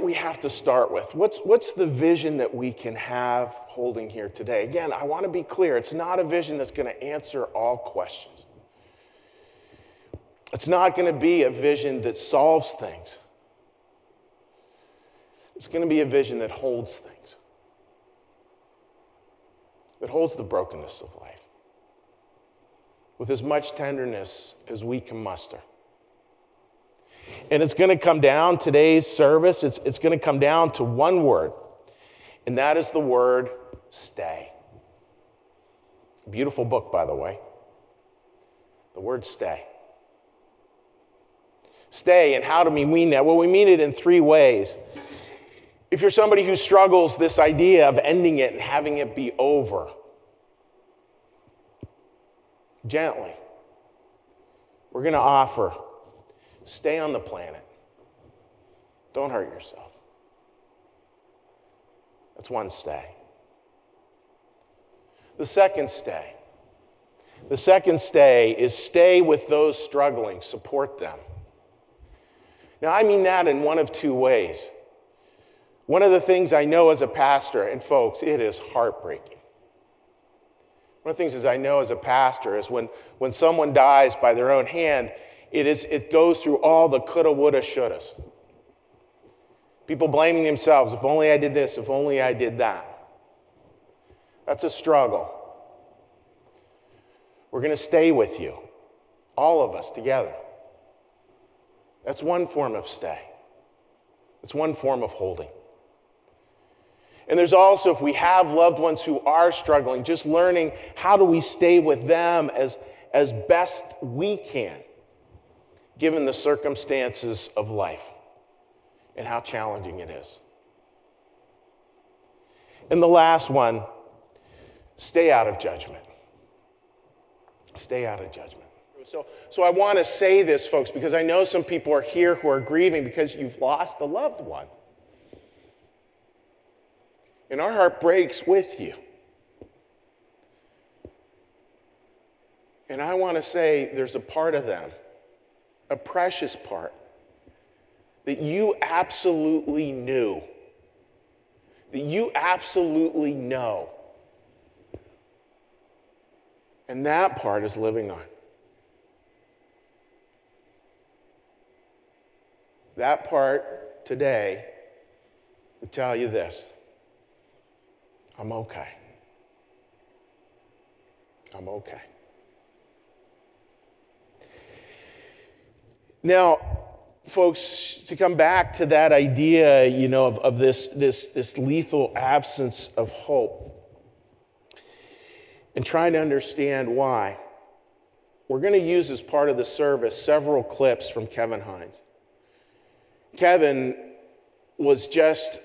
what we have to start with. What's the vision that we can have holding here today? Again, I want to be clear. It's not a vision that's going to answer all questions. It's not going to be a vision that solves things. It's going to be a vision that holds things, that holds the brokenness of life with as much tenderness as we can muster. And it's going to come down, today's service, it's going to come down to one word, and that is the word stay. Beautiful book, by the way. The word stay. Stay, and how do we mean that? Well, we mean it in three ways. If you're somebody who struggles this idea of ending it and having it be over, gently, we're going to offer, stay on the planet. Don't hurt yourself. That's one stay. The second stay is stay with those struggling, support them. Now, I mean that in one of two ways. One of the things I know as a pastor, and folks, it is heartbreaking. One of the things as I know as a pastor is when someone dies by their own hand, it goes through all the coulda, woulda, shouldas. People blaming themselves, if only I did this, if only I did that. That's a struggle. We're going to stay with you, all of us together. That's one form of stay. It's one form of holding. And there's also, if we have loved ones who are struggling, just learning how do we stay with them as best we can, given the circumstances of life and how challenging it is. And the last one, stay out of judgment. Stay out of judgment. So I want to say this, folks, because I know some people are here who are grieving because you've lost a loved one. And our heart breaks with you. And I want to say there's a part of them, a precious part, that you absolutely knew, that you absolutely know. And that part is living on. That part today will tell you this: I'm okay. I'm okay. Now, folks, to come back to that idea, of this lethal absence of hope, and trying to understand why, we're going to use as part of the service several clips from Kevin Hines. Kevin was just,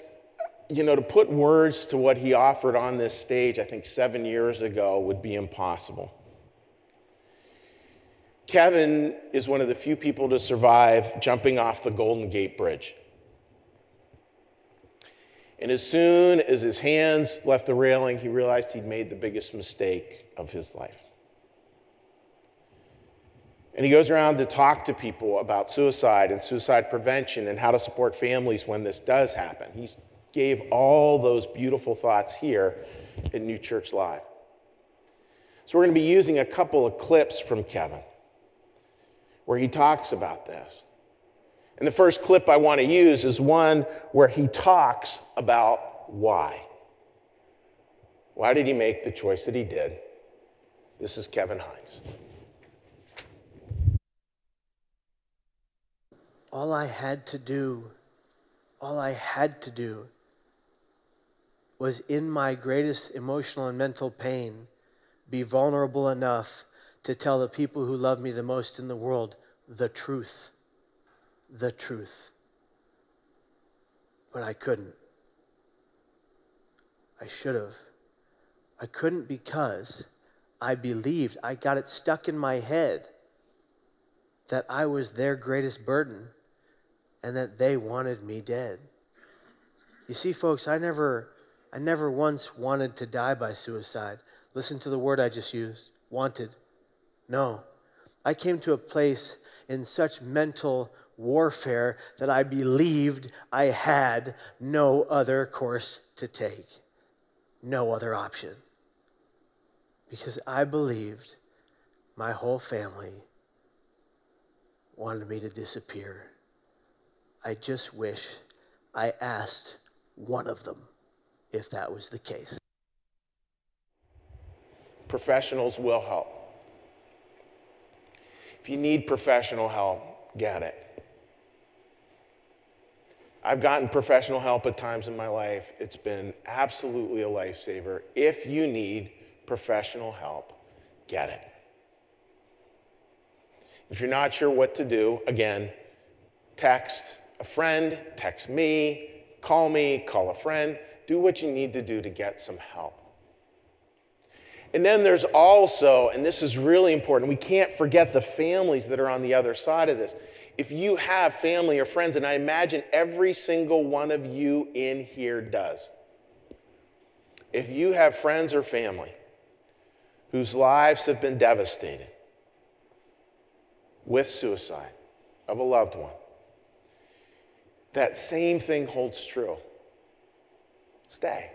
to put words to what he offered on this stage, I think 7 years ago, would be impossible. Kevin is one of the few people to survive jumping off the Golden Gate Bridge. And as soon as his hands left the railing, he realized he'd made the biggest mistake of his life. And he goes around to talk to people about suicide and suicide prevention and how to support families when this does happen. He gave all those beautiful thoughts here at NewChurchLive. So we're going to be using a couple of clips from Kevin where he talks about this. And the first clip I want to use is one where he talks about why. Why did he make the choice that he did? This is Kevin Hines. All I had to do was, in my greatest emotional and mental pain, be vulnerable enough to tell the people who love me the most in the world the truth. The truth. But I couldn't. I should have. I couldn't because I believed, I got it stuck in my head that I was their greatest burden and that they wanted me dead. You see, folks, I never once wanted to die by suicide. Listen to the word I just used, wanted. No. I came to a place in such mental warfare that I believed I had no other course to take, no other option. Because I believed my whole family wanted me to disappear. I just wish I asked one of them if that was the case. Professionals will help. If you need professional help, get it. I've gotten professional help at times in my life. It's been absolutely a lifesaver. If you need professional help, get it. If you're not sure what to do, again, text a friend, text me, call a friend. Do what you need to do to get some help. And then there's also, and this is really important, we can't forget the families that are on the other side of this. If you have family or friends, and I imagine every single one of you in here does, if you have friends or family whose lives have been devastated with suicide of a loved one, that same thing holds true. Stay.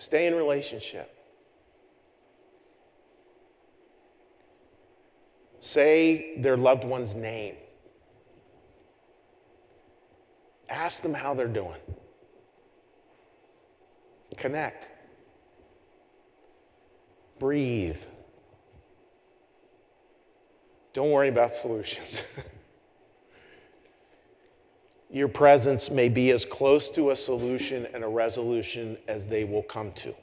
Stay in relationship. Say their loved one's name. Ask them how they're doing. Connect. Breathe. Don't worry about solutions. Your presence may be as close to a solution and a resolution as they will come to.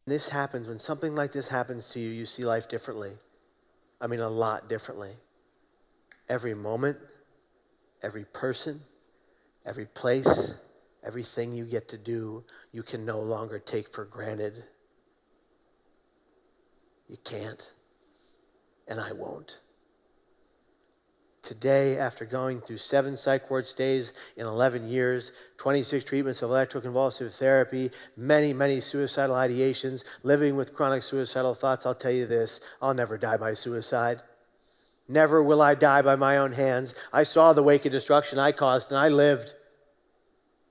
This happens, when something like this happens to you, you see life differently. I mean, a lot differently. Every moment, every person, every place, everything you get to do, you can no longer take for granted. You can't, and I won't. Today, after going through 7 psych ward stays in 11 years, 26 treatments of electroconvulsive therapy, many suicidal ideations, living with chronic suicidal thoughts, I'll tell you this, I'll never die by suicide. Never will I die by my own hands. I saw the wake of destruction I caused, and I lived.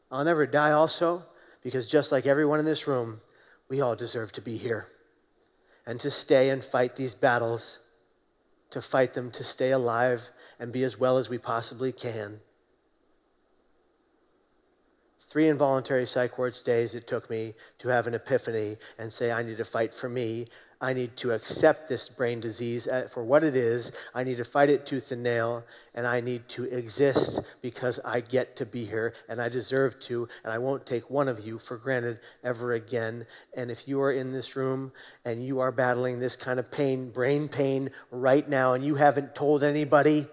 I'll never die also because just like everyone in this room, we all deserve to be here and to stay and fight these battles, to fight them, to stay alive and be as well as we possibly can. 3 involuntary psych ward stays it took me to have an epiphany and say, I need to fight for me. I need to accept this brain disease for what it is. I need to fight it tooth and nail, and I need to exist because I get to be here, and I deserve to, and I won't take one of you for granted ever again. And if you are in this room and you are battling this kind of pain, brain pain right now, and you haven't told anybody,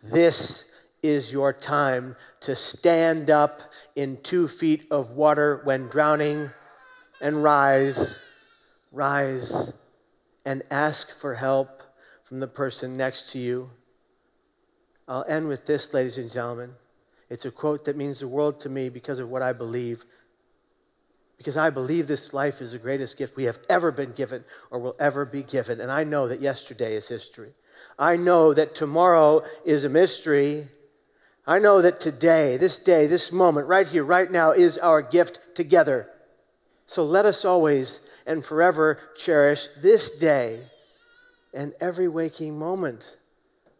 this is your time to stand up in 2 feet of water when drowning and rise and ask for help from the person next to you. I'll end with this, ladies and gentlemen. It's a quote that means the world to me because of what I believe. Because I believe this life is the greatest gift we have ever been given or will ever be given. And I know that yesterday is history. I know that tomorrow is a mystery. I know that today, this moment, right here, right now, is our gift together. So let us always and forever cherish this day and every waking moment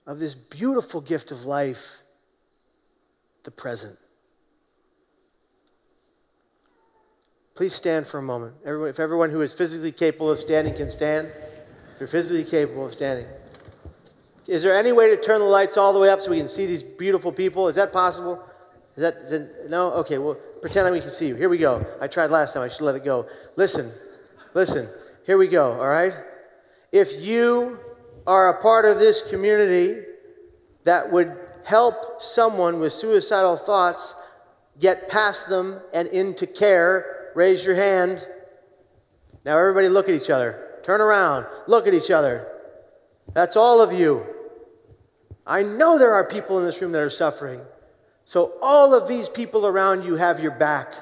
of this beautiful gift of life, the present. Please stand for a moment. If everyone who is physically capable of standing can stand, if you're physically capable of standing. Is there any way to turn the lights all the way up so we can see these beautiful people? Is that possible? No? Okay, well, pretend like we can see you. Here we go. I tried last time. I should let it go. Listen. Here we go, all right? If you are a part of this community that would help someone with suicidal thoughts get past them and into care, raise your hand. Now everybody look at each other. Turn around. Look at each other. That's all of you. I know there are people in this room that are suffering. So all of these people around you have your back.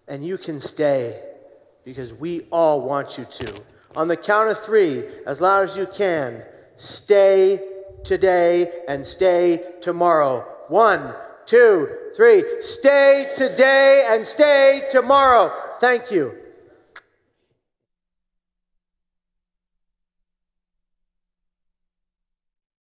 And you can stay because we all want you to. On the count of 3, as loud as you can, stay today and stay tomorrow. 1, 2, 3. Stay today and stay tomorrow. Thank you.